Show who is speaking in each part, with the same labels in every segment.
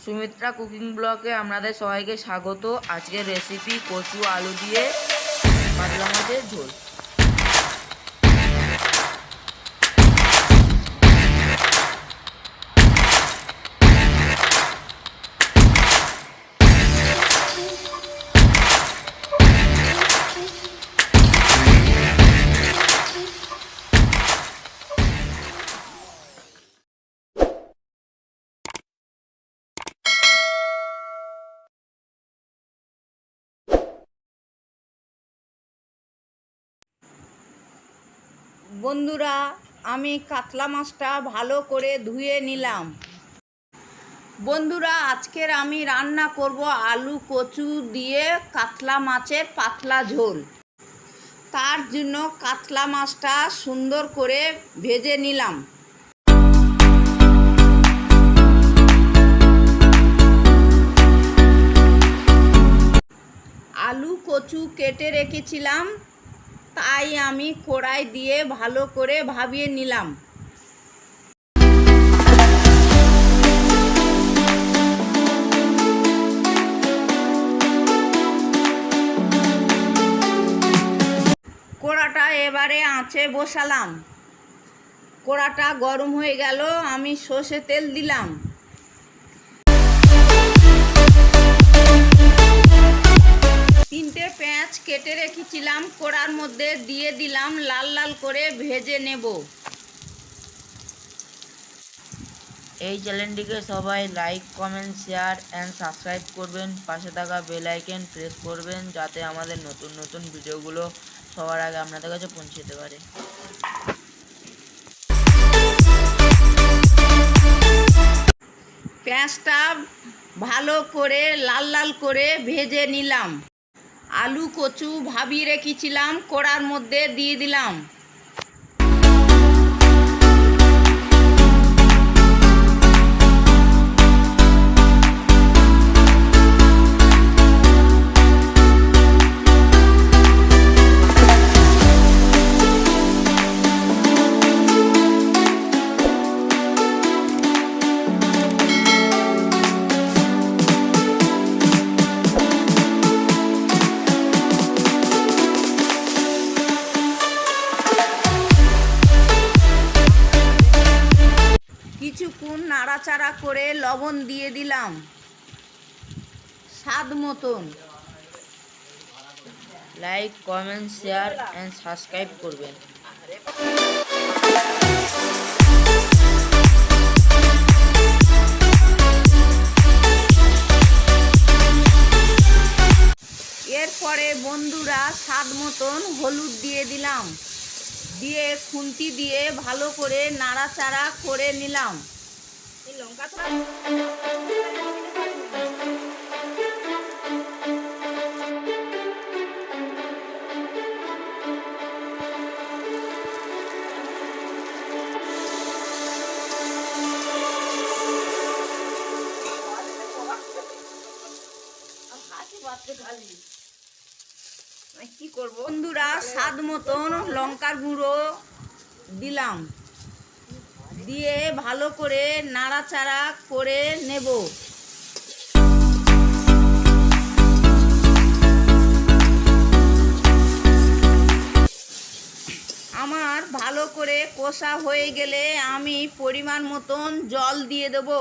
Speaker 1: Sumitra cooking ব্লগে আপনাদের সবাইকে স্বাগত। আজকের রেসিপি কচু আলু দিয়ে কাতলা মাছের ঝোল।
Speaker 2: বন্ধুরা, আমি কাতলা মাছটা ভালো করে ধুয়ে নিলাম। বন্ধুরা, আজকের আমি রান্না করব আলু কচু দিয়ে কাতলা মাছের পাতলা ঝোল। তার জন্য কাতলা মাছটা সুন্দর করে ভেজে নিলাম। আলু কচু কেটে রেখেছিলাম, তাই আমি কড়াই দিয়ে ভালো করে ভাপিয়ে নিলাম। কড়াটা এবারে আঁচে বসালাম। কড়াটা গরম হয়ে গেল, আমি সর্ষে তেল দিলাম। তিনটে পেঁয়াজ কেটে রেখেছিলাম, কড়ার মধ্যে দিয়ে দিলাম, লাল লাল করে ভেজে নেব।
Speaker 1: এই চ্যানেলটিকে সবাই like, comment, share and subscribe করবেন। পাশে থাকা বেল আইকন প্রেস করবেন, যাতে আমাদের নতুন নতুন ভিডিওগুলো সবার আগে আপনাদের কাছে পৌঁছে যেতে পারে।
Speaker 2: পেঁয়াজটা ভালো করে লাল লাল করে ভেজে নিলাম। আলু কচু ভাপিয়ে রেখেছিলাম, কড়ার মধ্যে দিয়ে দিলাম। কিছুক্ষণ নাড়াচাড়া করে লবণ দিয়ে দিলাম স্বাদ মতন।
Speaker 1: Like, comment, share and subscribe করবেন।
Speaker 2: এরপরে বন্ধুরা স্বাদ মতন হলুদ দিয়ে দিলাম, দিয়ে খুন্তি দিয়ে ভালো করে নাড়াচাড়া করে নিলাম। কি করব বন্ধুরা, স্বাদ মতন লঙ্কার গুঁড়ো দিলাম, দিয়ে ভালো করে নাড়াচাড়া করে নেব। আমার ভালো করে কষা হয়ে গেলে আমি পরিমাণ মতন জল দিয়ে দেব।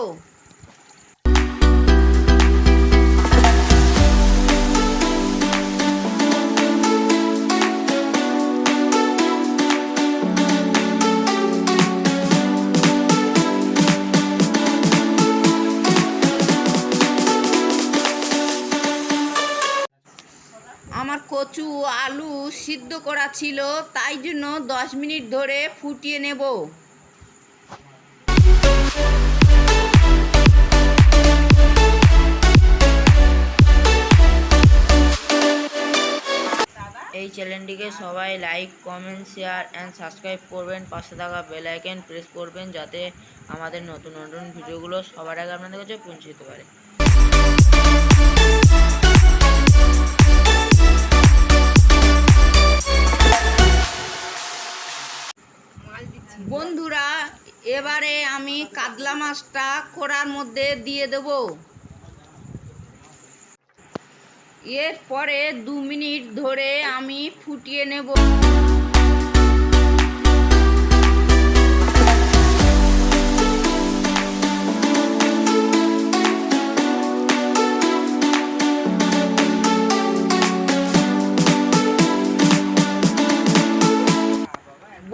Speaker 2: আমার কচু আলু সিদ্ধ করা ছিল, তাই জন্য 10 মিনিট ধরে ফুটিয়ে নেব।
Speaker 1: এই চ্যানেলটিকে সবাই like, comment, share and subscribe করবেন। পাশে থাকা বেল আইকন প্রেস করবেন, যাতে আমাদের নতুন নতুন ভিডিওগুলো সবার আগে আপনাদের কাছে পৌঁছে যেতে পারে।
Speaker 2: বন্ধুরা, এবারে আমি কাতলা মাছটা কড়ার মধ্যে দিয়ে দেব। এরপরে 2 মিনিট ধরে আমি ফুটিয়ে নেব।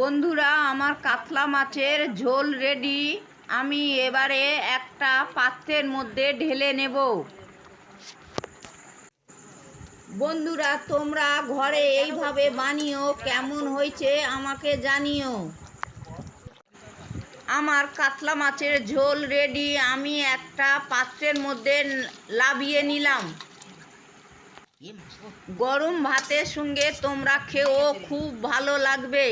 Speaker 2: বন্ধুরা, আমার কাতলা মাছের ঝোল রেডি। আমি এবারে একটা পাত্রের মধ্যে ঢেলে নেব। বন্ধুরা, তোমরা ঘরে এইভাবে বানিও, কেমন হয়েছে আমাকে জানিও। আমার কাতলা মাছের ঝোল রেডি। আমি একটা পাত্রের মধ্যে নামিয়ে নিলাম। গরম ভাতের সঙ্গে তোমরা খেও, খুব ভালো লাগবে।